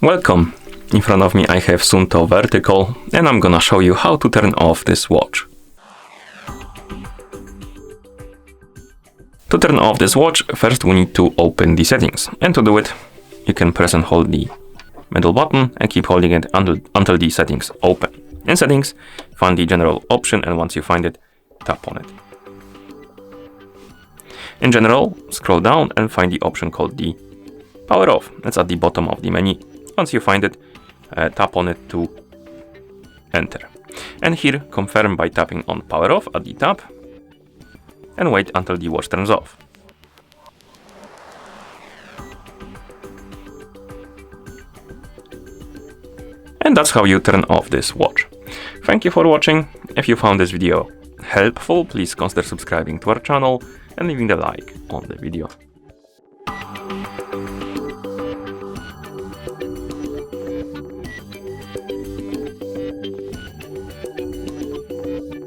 Welcome! In front of me I have Suunto Vertical and I'm gonna show you how to turn off this watch. To turn off this watch, first we need to open the settings, and to do it you can press and hold the middle button and keep holding it until the settings open. In settings, find the general option, and once you find it, tap on it. In general, scroll down and find the option called the power off. That's at the bottom of the menu. Once you find it, tap on it to enter. And here, confirm by tapping on power off at the top and wait until the watch turns off. And that's how you turn off this watch. Thank you for watching. If you found this video helpful, please consider subscribing to our channel and leaving a like on the video.